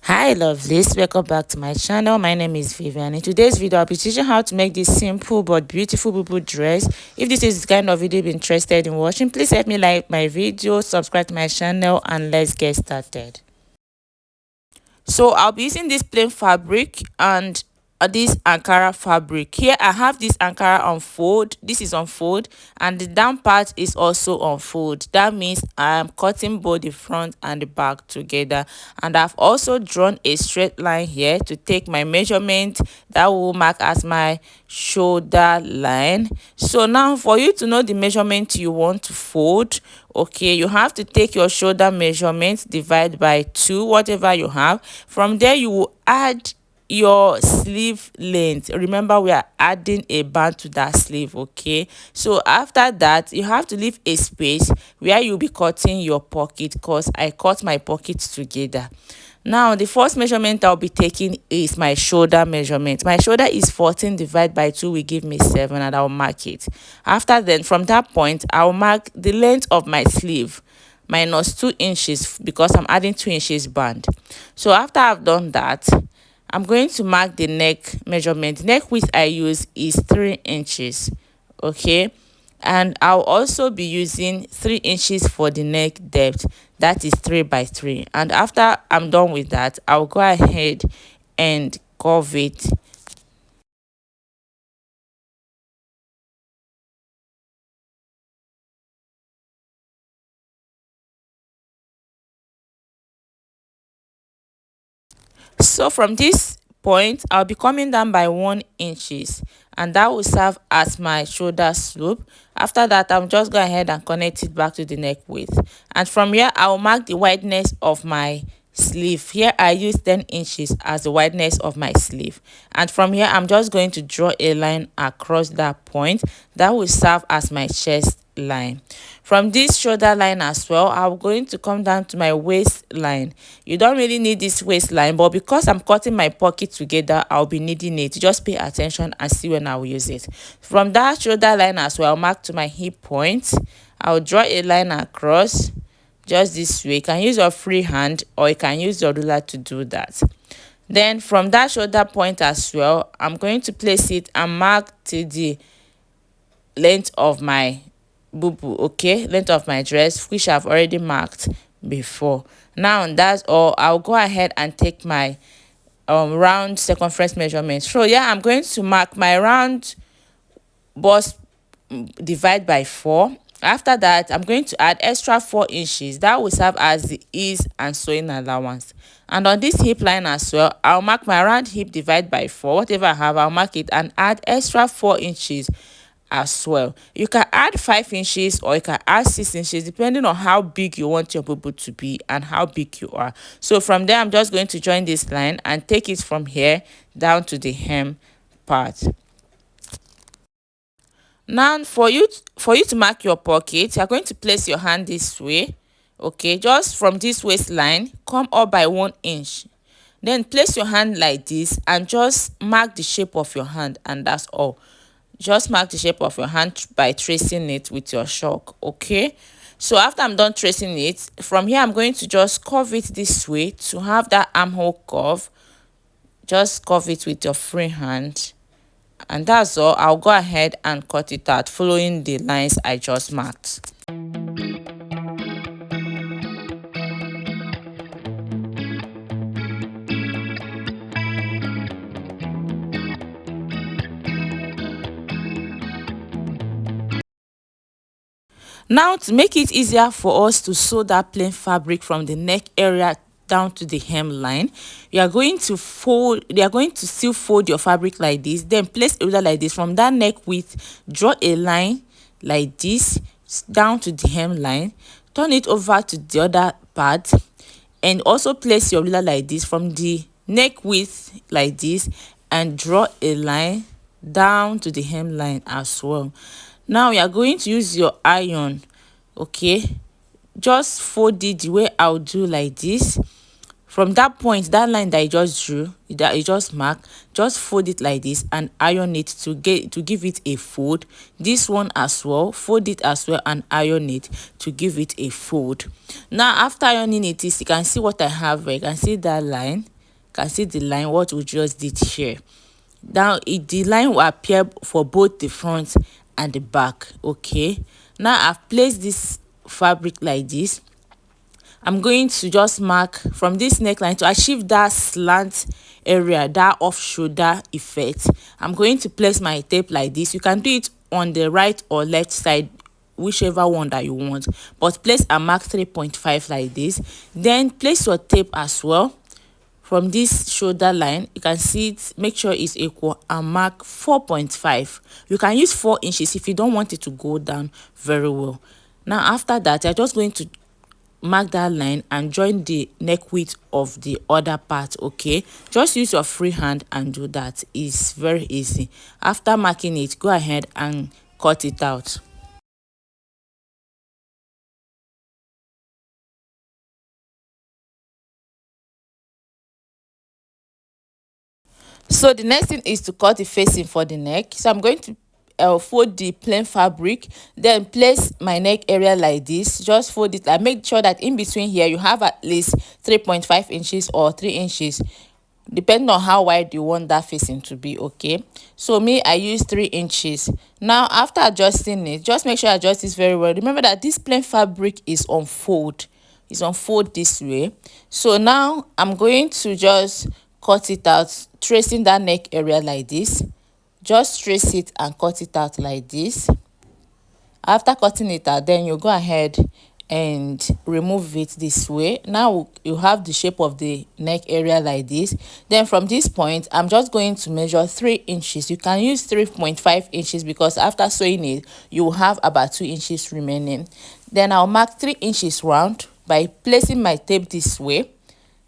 Hi lovelies, welcome back to my channel. My name is Vivian. In today's video I'll be teaching how to make this simple but beautiful Bubu dress. If this is the kind of video you're interested in watching, please help me like my video, subscribe to my channel, and let's get started. So I'll be using this plain fabric and this Ankara fabric. Here I have this Ankara on fold. This is on fold, and the down part is also on fold. That means I'm cutting both the front and the back together. And I've also drawn a straight line here to take my measurement that will mark as my shoulder line. So now for you to know the measurement you want to fold, okay, you have to take your shoulder measurement, divide by 2, whatever you have. From there you will add your sleeve length. Remember, we are adding a band to that sleeve. Okay, so after that you have to leave a space where you'll be cutting your pocket, because I cut my pockets together. Now the first measurement I'll be taking is my shoulder measurement. My shoulder is 14 divided by 2 will give me 7, and I'll mark it. After then, from that point I'll mark the length of my sleeve minus 2 inches, because I'm adding 2 inches band. So after I've done that, I'm going to mark the neck measurement. Neck width I use is 3 inches. Okay, and I'll also be using 3 inches for the neck depth. That is 3 by 3. And after I'm done with that, I'll go ahead and curve it. So from this point I'll be coming down by 1 inches, and that will serve as my shoulder slope. After that, I'm just go ahead and connect it back to the neck width, and from here I'll mark the wideness of my sleeve. Here I use 10 inches as the wideness of my sleeve, and from here I'm just going to draw a line across that point that will serve as my chest line. From this shoulder line as well, I'm going to come down to my waistline. You don't really need this waistline, but because I'm cutting my pocket together, I'll be needing it. Just pay attention and see when I will use it. From that shoulder line as well, I'll mark to my hip point. I'll draw a line across just this way. You can use your free hand or you can use your ruler to do that. Then from that shoulder point as well, I'm going to place it and mark to the length of my Bubu, okay, length of my dress, which I've already marked before. Now that's all. I'll go ahead and take my round circumference measurement. So yeah, I'm going to mark my round bust, divide by 4. After that, I'm going to add extra 4 inches. That will serve as the ease and sewing allowance. And on this hip line as well, I'll mark my round hip, divide by 4. Whatever I have, I'll mark it and add extra 4 inches as well. You can add 5 inches or you can add 6 inches depending on how big you want your Bubu to be and how big you are. So from there, I'm just going to join this line and take it from here down to the hem part. Now for you to mark your pocket, you're going to place your hand this way. Okay, just from this waistline come up by 1 inch, then place your hand like this and just mark the shape of your hand, and that's all. Just mark the shape of your hand by tracing it with your chalk. Okay, so after I'm done tracing it, from here I'm going to just curve it this way to have that armhole curve. Just curve it with your free hand, and that's all. I'll go ahead and cut it out following the lines I just marked. Now to make it easier for us to sew that plain fabric from the neck area down to the hem line, you are going to still fold your fabric like this, then place a ruler like this. From that neck width, draw a line like this down to the hem line, turn it over to the other part, and also place your ruler like this from the neck width like this and draw a line down to the hem line as well. Now you are going to use your iron. Okay, just fold it the way I'll do like this. From that point, that line that I just drew, that I just marked, just fold it like this and iron it to give it a fold. This one as well, fold it as well and iron it to give it a fold. Now after ironing it, you can see what I have here. You can see that line. can see the line what we just did here. Now the line will appear for both the front and the back. Okay, now I've placed this fabric like this. I'm going to just mark from this neckline to achieve that slant area, that off shoulder effect. I'm going to place my tape like this. You can do it on the right or left side, whichever one that you want, but place a mark 3.5 like this. Then place your tape as well from this shoulder line. You can see it, make sure it's equal, and mark 4.5. You can use 4 inches if you don't want it to go down very well. Now after that, you're just going to mark that line and join the neck width of the other part. Okay, just use your free hand and do that. It's very easy. After marking it, go ahead and cut it out. So the next thing is to cut the facing for the neck. So I'm going to fold the plain fabric, then place my neck area like this. Just fold it and make sure that in between here you have at least 3.5 inches or 3 inches, depending on how wide you want that facing to be. Okay, so me, I use 3 inches. Now after adjusting it, just make sure you adjust this very well. Remember that this plain fabric is on fold, this way. So now I'm going to just cut it out, tracing that neck area like this. Just trace it and cut it out like this. After cutting it out, then you go ahead and remove it this way. Now you have the shape of the neck area like this. Then from this point, I'm just going to measure 3 inches. You can use 3.5 inches because after sewing it, you will have about 2 inches remaining. Then I'll mark 3 inches round by placing my tape this way.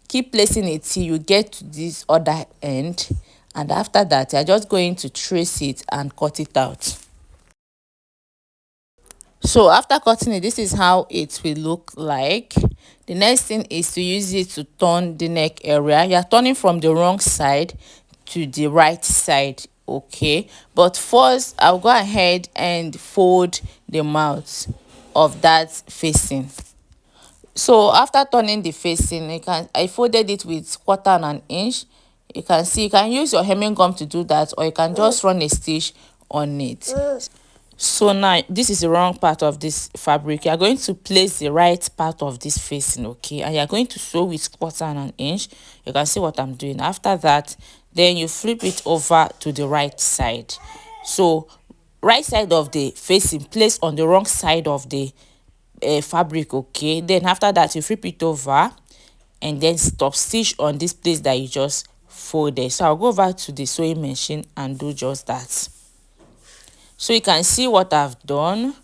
Keep placing it till you get to this other end, and after that you're just going to trace it and cut it out. So after cutting it, this is how it will look like. The next thing is to use it to turn the neck area. You're turning from the wrong side to the right side. Okay, but first I'll go ahead and fold the mouth of that facing. So after turning the facing, I folded it with 1/4 inch. You can see, you can use your hemming gum to do that, or you can just run a stitch on it. So now this is the wrong part of this fabric. You are going to place the right part of this facing. Okay, and you are going to sew with 1/4 inch. You can see what I'm doing. After that, then you flip it over to the right side. So right side of the facing, place on the wrong side of the fabric. Okay, then after that you flip it over and then stop stitch on this place that you just folded. So I'll go over to the sewing machine and do just that. So you can see what I've done.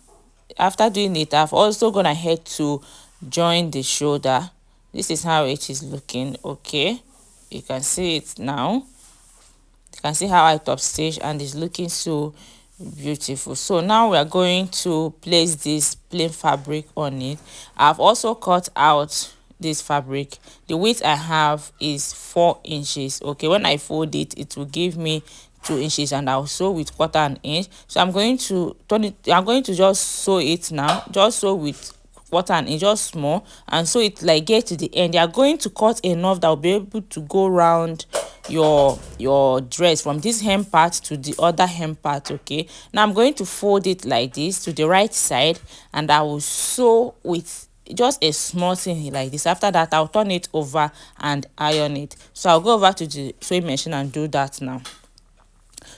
After doing it, I've also gone ahead to join the shoulder. This is how it is looking. Okay, you can see it now. You can see how I top stitch and it's looking so beautiful. So now we are going to place this plain fabric on it. I've also cut out this fabric. The width I have is 4 inches. Okay, when I fold it, it will give me 2 inches, and I'll sew with 1/4 inch. So I'm going to turn it. I'm going to just sew it now. Just sew with 1/4 inch, just small, and sew it like get to the end. You are going to cut enough that will be able to go around your dress from this hem part to the other hem part. Okay, now I'm going to fold it like this to the right side, and I will sew with just a small thing like this. After that, I'll turn it over and iron it. So I'll go over to the sewing machine and do that now.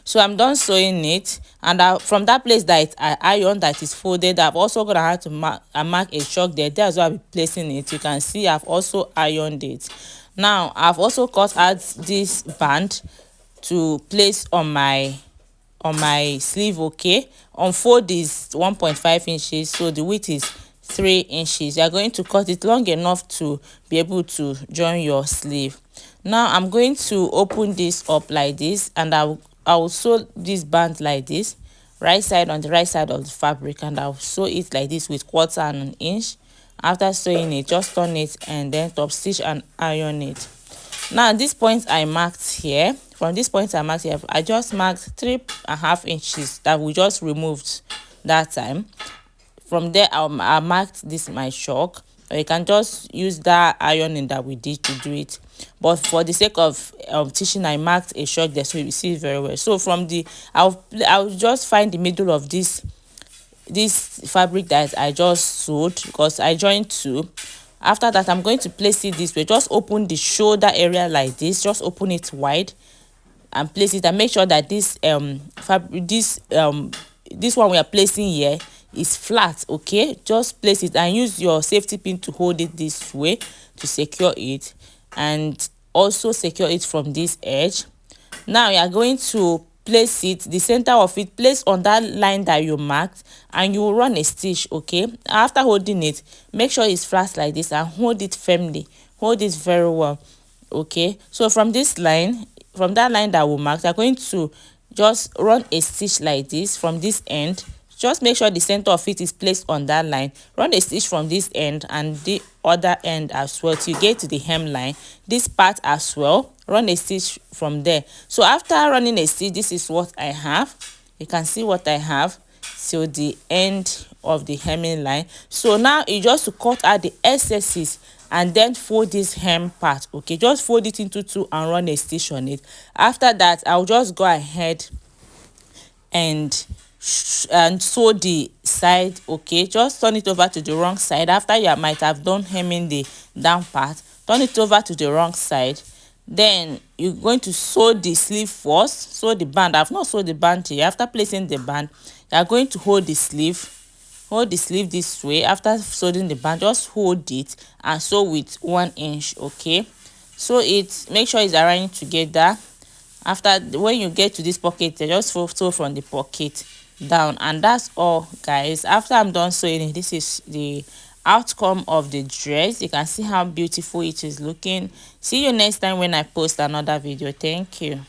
So I'm done sewing it, and from that place that I iron that is folded, I've also gonna have to mark a chalk there. That's where I'll be placing it. You can see I've also ironed it. Now I've also cut out this band to place on my sleeve. Okay, unfold is 1.5 inches, so the width is 3 inches. You are going to cut it long enough to be able to join your sleeve. Now I'm going to open this up like this, and I will sew this band like this, right side on the right side of the fabric, and I'll sew it like this with 1/4 inch. After sewing it, just turn it and then top stitch and iron it. Now this point I marked here, from this point I marked here, I just marked 3.5 inches that we just removed that time. From there I marked this my chalk, or you can just use that ironing that we did to do it. but for the sake of teaching, I marked a short there so you see it very well. So from the I'll just find the middle of this fabric that I just sewed, because I joined two. After that, I'm going to place it this way. Just open the shoulder area like this, just open it wide and place it, and make sure that this fabric, this one we are placing here is flat. Okay, just place it and use your safety pin to hold it this way to secure it, and also secure it from this edge. Now you are going to place it, the center of it, place on that line that you marked, and you will run a stitch. Okay, after holding it, make sure it's flat like this and hold it firmly, hold it very well. Okay, so from this line, from that line that we marked, you're going to just run a stitch like this from this end. Just make sure the center of it is placed on that line. Run a stitch from this end and the other end as well till you get to the hemline, this part as well. Run a stitch from there. So after running a stitch, this is what I have. You can see what I have till the end of the hemming line. So now you just to cut out the excesses and then fold this hem part. Okay, just fold it into two and run a stitch on it. After that, I'll just go ahead and sew the side. Okay, just turn it over to the wrong side. After you might have done hemming the down part, turn it over to the wrong side. Then you're going to sew the sleeve first. Sew the band. I've not sewed the band here. After placing the band, you are going to hold the sleeve. Hold the sleeve this way. After sewing the band, just hold it and sew with 1 inch. Okay, so it make sure it's aligning together. After, when you get to this pocket, you just sew from the pocket down, and that's all, guys. After I'm done sewing it, this is the outcome of the dress. You can see how beautiful it is looking. See you next time when I post another video. Thank you.